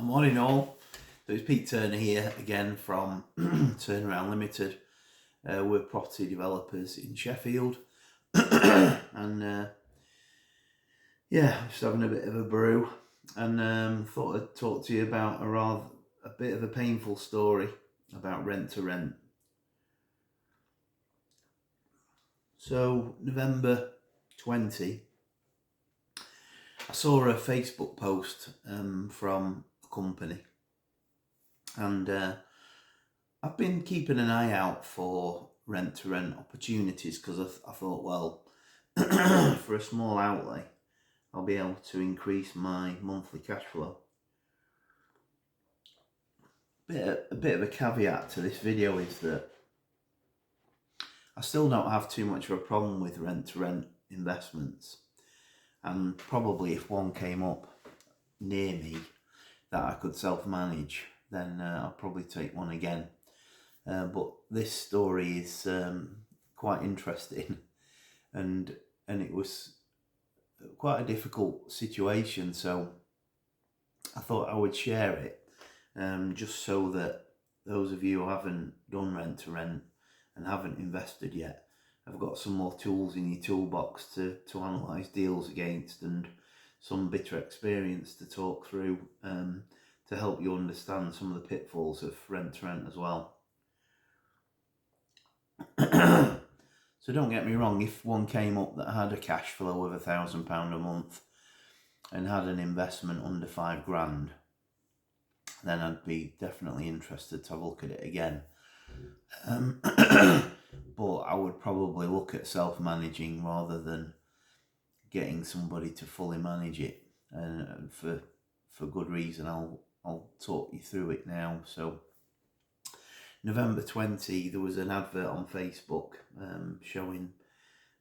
Morning all. So it's Pete Turner here again from Turnaround Limited. We're property developers in Sheffield, and just having a bit of a brew, and thought I'd talk to you about a bit of a painful story about rent to rent. So November 20, I saw a Facebook post from a company, and I've been keeping an eye out for rent to rent opportunities because I thought, well, for a small outlay, I'll be able to increase my monthly cash flow. A bit of a caveat to this video is that I still don't have too much of a problem with rent to rent investments, and probably if one came up near me that I could self-manage, then I'll probably take one again. But this story is quite interesting, and it was quite a difficult situation, so I thought I would share it, just so that those of you who haven't done rent to rent and haven't invested yet have got some more tools in your toolbox to analyse deals against, and some bitter experience to talk through, to help you understand some of the pitfalls of rent to rent as well. So don't get me wrong, if one came up that had a cash flow of £1,000 a month and had an investment under £5,000, then I'd be definitely interested to have a look at it again. But I would probably look at self-managing rather than getting somebody to fully manage it, and for good reason. I'll talk you through it now. So November 20, there was an advert on Facebook showing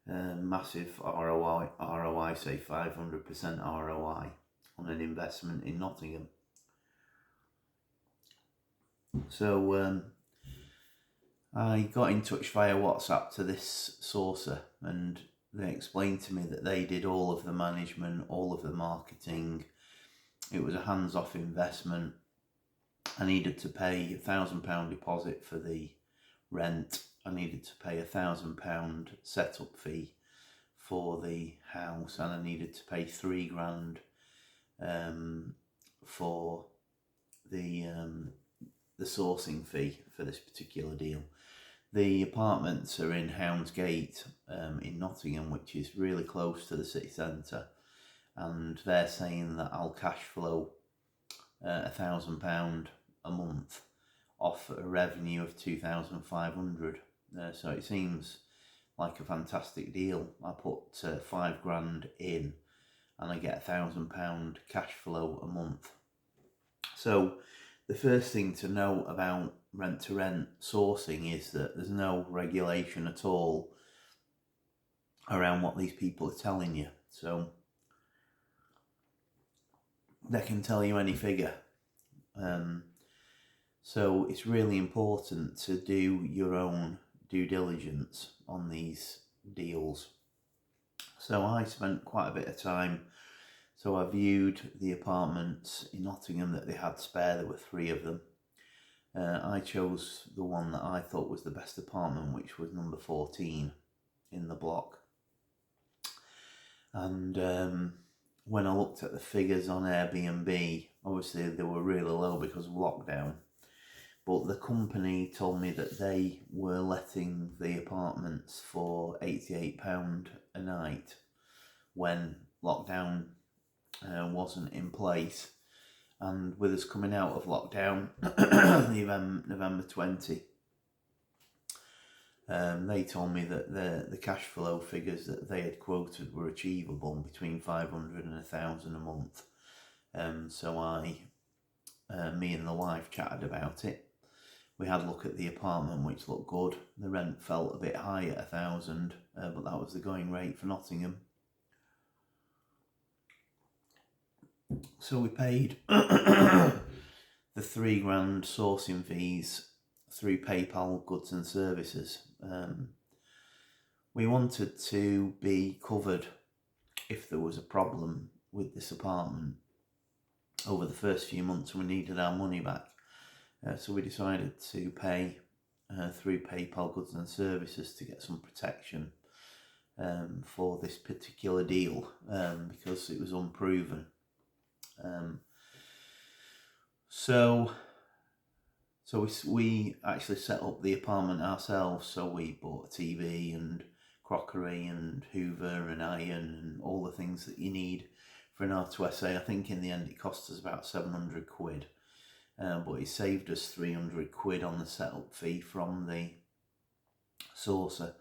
massive ROI, say 500% ROI on an investment in Nottingham. So I got in touch via WhatsApp to this sourcer, and they explained to me that they did all of the management, all of the marketing. It was a hands-off investment. I needed to pay £1,000 deposit for the rent. I needed to pay £1,000 setup fee for the house, and I needed to pay £3,000 for the sourcing fee for this particular deal. The apartments are in Houndsgate in Nottingham, which is really close to the city centre, and they're saying that I'll cash flow £1,000 a month off a revenue of 2,500. So it seems like a fantastic deal. I put £5,000 in, and I get £1,000 cash flow a month. So the first thing to know about rent to rent sourcing is that there's no regulation at all around what these people are telling you. So they can tell you any figure. So it's really important to do your own due diligence on these deals. So I spent quite a bit of time. So I viewed the apartments in Nottingham that they had spare. There were 3 of them. I chose the one that I thought was the best apartment, which was number 14 in the block. And when I looked at the figures on Airbnb, obviously they were really low because of lockdown. But the company told me that they were letting the apartments for £88 a night when lockdown wasn't in place. And with us coming out of lockdown, November 20, they told me that the cash flow figures that they had quoted were achievable between 500 and 1,000 a month. So me and the wife chatted about it. We had a look at the apartment, which looked good. The rent felt a bit high at 1,000, but that was the going rate for Nottingham. So we paid the £3,000 sourcing fees through PayPal Goods and Services. We wanted to be covered if there was a problem with this apartment. over the first few months, and we needed our money back. So we decided to pay through PayPal Goods and Services to get some protection for this particular deal, because it was unproven. So we actually set up the apartment ourselves. So we bought a TV and crockery and hoover and iron and all the things that you need for an R2SA. I think in the end it cost us about 700 quid, but it saved us 300 quid on the setup fee from the saucer.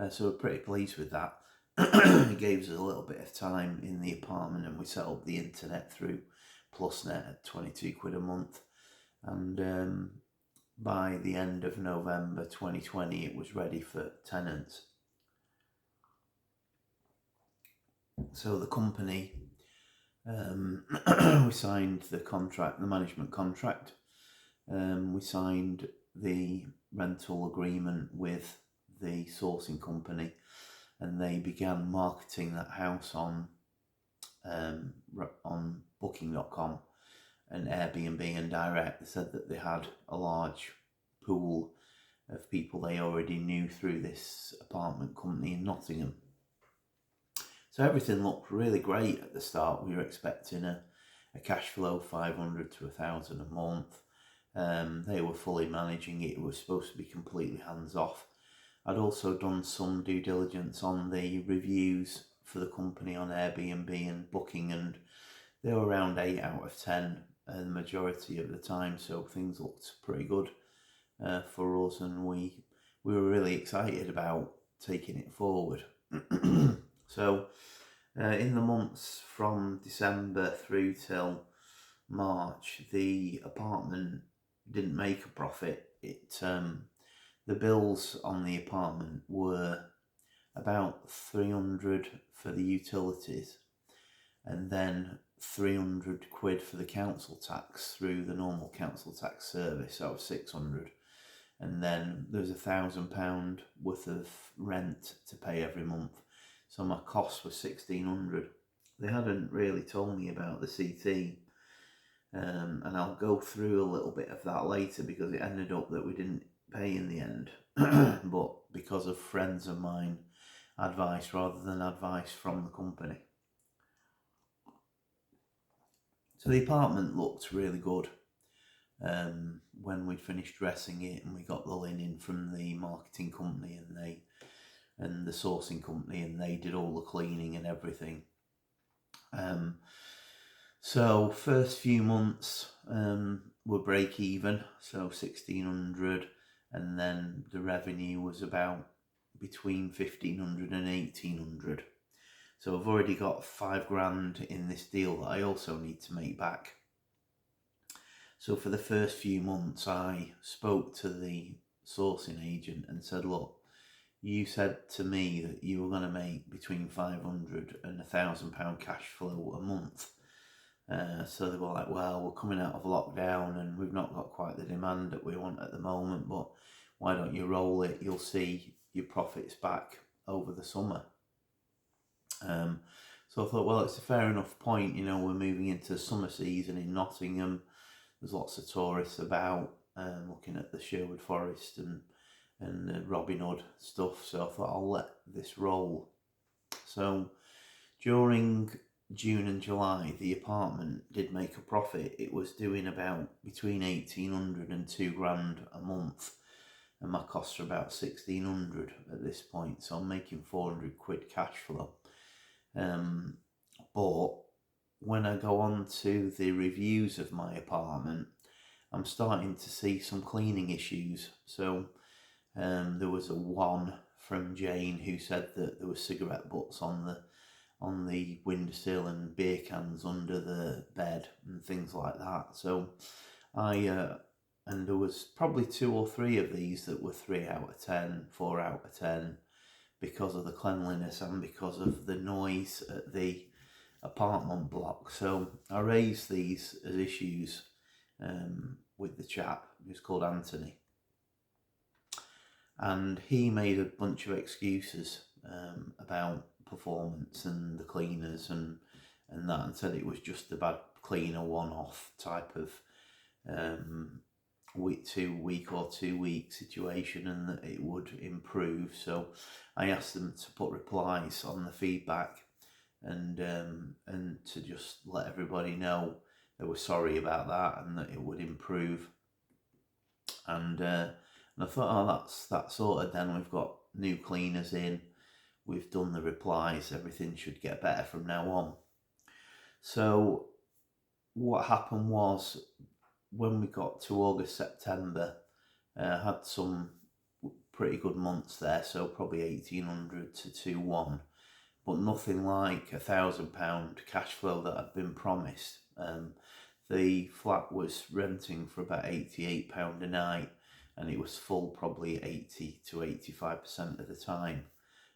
So we're pretty pleased with that. It gave us a little bit of time in the apartment, and we set up the internet through PlusNet at 22 quid a month. And by the end of November 2020, it was ready for tenants. So the company, we signed the contract, the management contract. We signed the rental agreement with the sourcing company, and they began marketing that house on booking.com and Airbnb and direct. They said that they had a large pool of people they already knew through this apartment company in Nottingham. So everything looked really great at the start. We were expecting a cash flow of 500 to 1,000 a month. They were fully managing it. It was supposed to be completely hands off. I'd also done some due diligence on the reviews for the company on Airbnb and Booking, and they were around 8 out of 10 the majority of the time, so things looked pretty good for us, and we were really excited about taking it forward. So in the months from December through till March, the apartment didn't make a profit. The bills on the apartment were about 300 for the utilities, and then 300 quid for the council tax through the normal council tax service. That was 600, and then there was £1,000 worth of rent to pay every month. So my costs were 1,600. They hadn't really told me about the CT, and I'll go through a little bit of that later, because it ended up that we didn't pay in the end, but because of friends of mine advice rather than advice from the company. So the apartment looked really good when we finished dressing it, and we got the linen from the marketing company and the sourcing company, and they did all the cleaning and everything. So first few months were break even, so 1,600, and then the revenue was about between 1,500 and 1,800. So I've already got £5,000 in this deal that I also need to make back. So for the first few months, I spoke to the sourcing agent and said, look, you said to me that you were going to make between 500 and £1,000 cash flow a month. So they were like, well, we're coming out of lockdown and we've not got quite the demand that we want at the moment, but why don't you roll it? You'll see your profits back over the summer. So I thought, well, it's a fair enough point. You know, we're moving into summer season in Nottingham. There's lots of tourists about, looking at the Sherwood Forest and Robin Hood stuff. So I thought I'll let this roll. So during June and July, the apartment did make a profit. It was doing about between 1,800 and £2,000 a month, and my costs are about 1,600 at this point. So I'm making 400 quid cash flow. But when I go on to the reviews of my apartment, I'm starting to see some cleaning issues. So there was a one from Jane who said that there were cigarette butts on the windowsill and beer cans under the bed and things like that. So and there was probably 2 or 3 of these that were 3 out of 10, 4 out of 10, because of the cleanliness and because of the noise at the apartment block. So I raised these as issues with the chap who's called Anthony, and he made a bunch of excuses about performance and the cleaners and that, and said it was just the bad cleaner one-off type of week or 2 week situation, and that it would improve. So I asked them to put replies on the feedback and to just let everybody know they were sorry about that and that it would improve. And I thought, oh, that's sorted then. We've got new cleaners in, we've done the replies, everything should get better from now on. So what happened was, when we got to August, September, I had some pretty good months there, so probably 1,800 to 2-1, but nothing like £1,000 cash flow that had been promised. The flat was renting for about £88 a night, and it was full probably 80 to 85% of the time.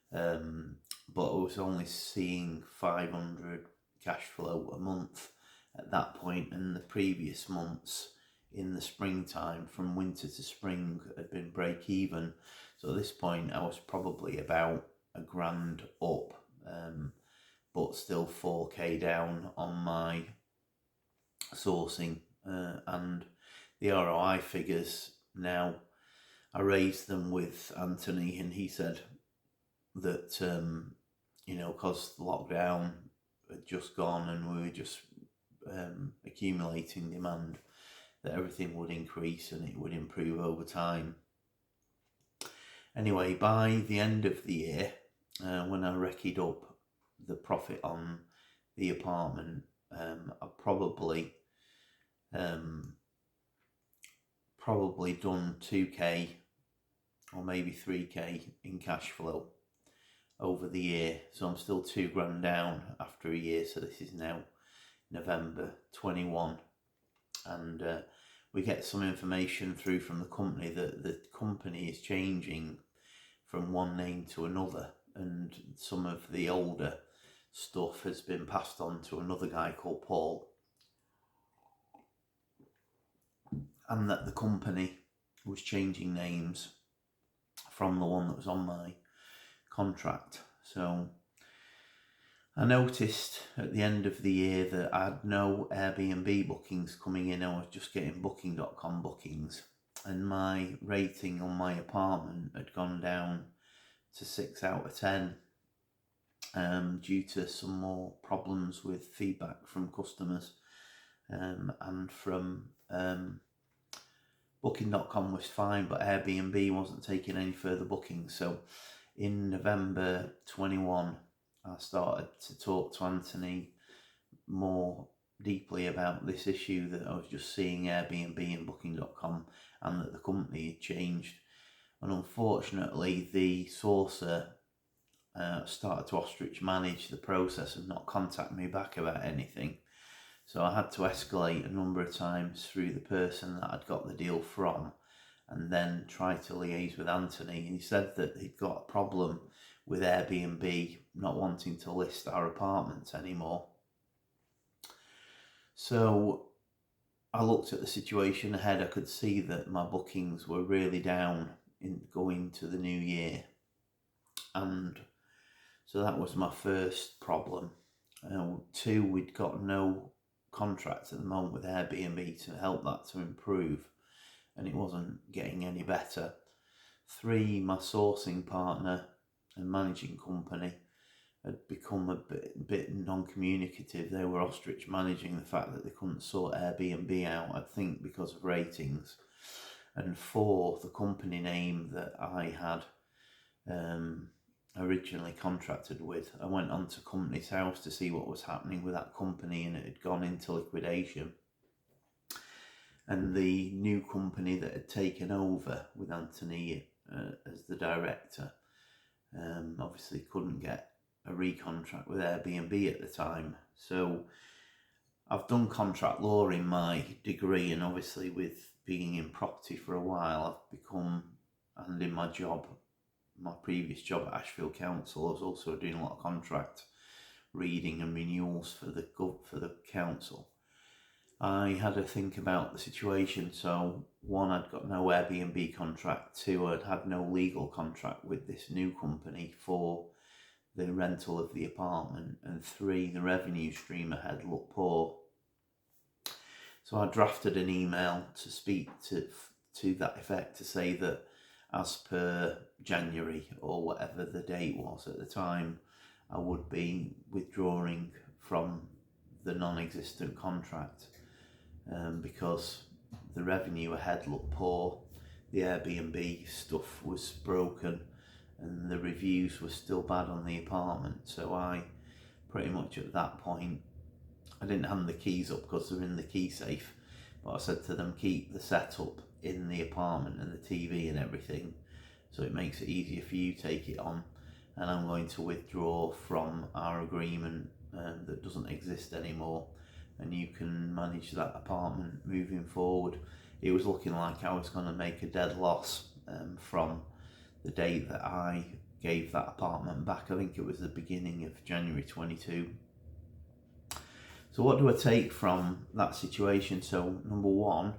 But I was only seeing 500 cash flow a month at that point, and the previous months in the springtime, from winter to spring, had been break even. So at this point I was probably about £1,000 up, but still 4k down on my sourcing, and the ROI figures now, I raised them with Anthony, and he said that because the lockdown had just gone and we were just accumulating demand, that everything would increase and it would improve over time. Anyway, by the end of the year, when I recce'd up the profit on the apartment, I probably done 2k or maybe 3k in cash flow over the year. So I'm still £2,000 down after a year. So this is now November 21, and we get some information through from the company that the company is changing from one name to another, and some of the older stuff has been passed on to another guy called Paul, and that the company was changing names from the one that was on my contract. So I noticed at the end of the year that I had no Airbnb bookings coming in. I was just getting booking.com bookings, and my rating on my apartment had gone down to 6 out of 10 due to some more problems with feedback from customers, and from booking.com was fine, but Airbnb wasn't taking any further bookings. So in November 21, I started to talk to Anthony more deeply about this issue, that I was just seeing Airbnb and booking.com, and that the company had changed. And unfortunately, the sourcer started to ostrich manage the process and not contact me back about anything. So I had to escalate a number of times through the person that I'd got the deal from, and then try to liaise with Anthony. And he said that he'd got a problem with Airbnb not wanting to list our apartments anymore. So I looked at the situation ahead. I could see that my bookings were really down in going to the new year, and so that was my first problem. 2, we'd got no contract at the moment with Airbnb to help that to improve, and it wasn't getting any better. 3, my sourcing partner and managing company had become a bit non-communicative. They were ostrich managing the fact that they couldn't sort Airbnb out, I think because of ratings. And 4, the company name that I had originally contracted with, I went onto Company's House to see what was happening with that company, and it had gone into liquidation. And the new company that had taken over with Anthony as the director obviously couldn't get a recontract with Airbnb at the time. So I've done contract law in my degree, and obviously with being in property for a while, I've become, and in my job, my previous job at Ashfield Council, I was also doing a lot of contract reading and renewals for the council. I had to think about the situation. So 1, I'd got no Airbnb contract. 2, I'd had no legal contract with this new company for the rental of the apartment. And 3, the revenue stream ahead looked poor. So I drafted an email to speak to that effect, to say that as per January, or whatever the date was at the time, I would be withdrawing from the non-existent contract, because the revenue ahead looked poor, the Airbnb stuff was broken, and the reviews were still bad on the apartment. So I pretty much at that point, I didn't hand the keys up because they're in the key safe, but I said to them, keep the setup in the apartment and the TV and everything, so it makes it easier for you to take it on, and I'm going to withdraw from our agreement that doesn't exist anymore, and you can manage that apartment moving forward. It was looking like I was going to make a dead loss from the date that I gave that apartment back. I think it was the beginning of January 22. So what do I take from that situation? So number one,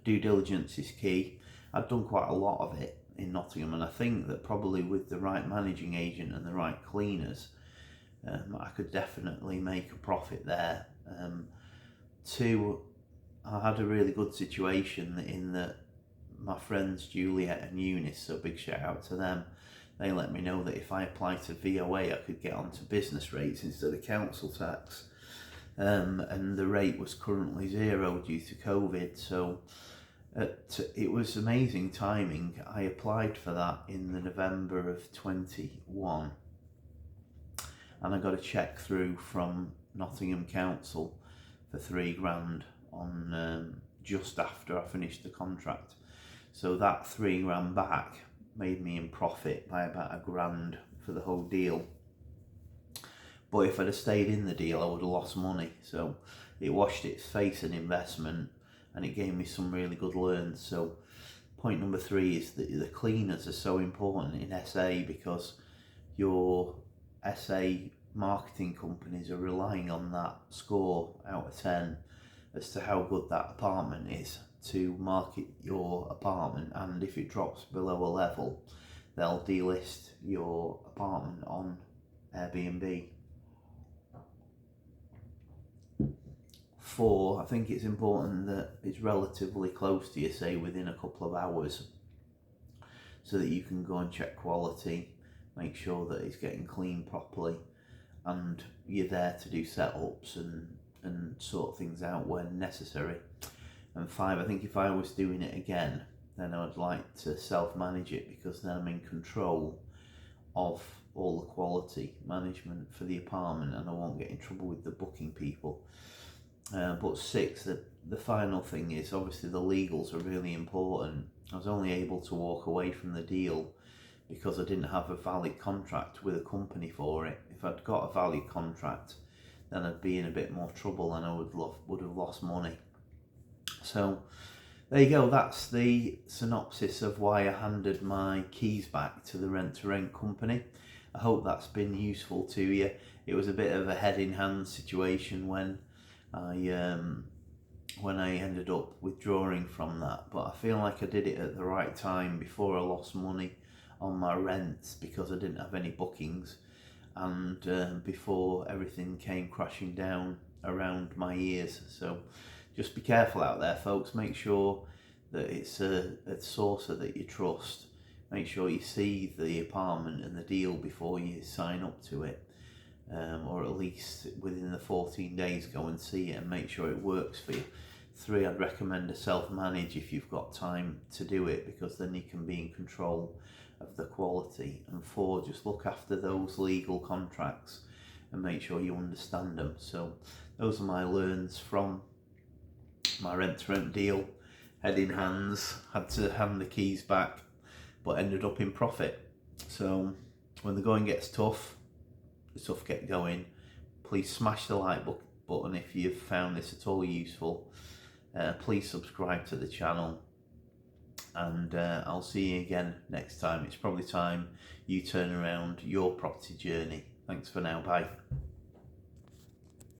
due diligence is key. I've done quite a lot of it in Nottingham, and I think that probably with the right managing agent and the right cleaners, I could definitely make a profit there. Two, I had a really good situation in that my friends Juliet and Eunice, so big shout out to them, they let me know that if I applied to VOA I could get onto business rates instead of council tax, and the rate was currently 0 due to COVID. So it was amazing timing. I applied for that in the November of 21, and I got a cheque through from Nottingham Council for £3,000 on just after I finished the contract. So that £3,000 back made me in profit by about £1,000 for the whole deal. But if I'd have stayed in the deal, I would have lost money. So it washed its face an investment, and it gave me some really good learns. So point number 3 is that the cleaners are so important in SA, because your SA marketing companies are relying on that score out of 10 as to how good that apartment is to market your apartment, and if it drops below a level, they'll delist your apartment on Airbnb. 4, I think it's important that it's relatively close to you, say within a couple of hours, so that you can go and check quality, make sure that it's getting cleaned properly, and you're there to do setups and sort things out when necessary. And 5, I think if I was doing it again, then I would like to self-manage it, because then I'm in control of all the quality management for the apartment, and I won't get in trouble with the booking people. But 6, the final thing is, obviously the legals are really important. I was only able to walk away from the deal because I didn't have a valid contract with a company for it. If I'd got a valid contract, then I'd be in a bit more trouble, and I would have lost money. So there you go, that's the synopsis of why I handed my keys back to the rent-to-rent company. I hope that's been useful to you. It was a bit of a head-in-hand situation when I ended up withdrawing from that, but I feel like I did it at the right time before I lost money on my rents because I didn't have any bookings, and before everything came crashing down around my ears. So just be careful out there, folks. Make sure that it's a sourcer that you trust. Make sure you see the apartment and the deal before you sign up to it, or at least within the 14 days go and see it and make sure it works for you. 3, I'd recommend a self-manage if you've got time to do it, because then you can be in control of the quality. And 4, just look after those legal contracts and make sure you understand them. So those are my learns from my rent-to-rent deal. Head in hands, had to hand the keys back, but ended up in profit. So when the going gets tough, the tough get going. Please smash the like button if you've found this at all useful. Please subscribe to the channel, and I'll see you again next time. It's probably time you turn around your property journey. Thanks for now, bye.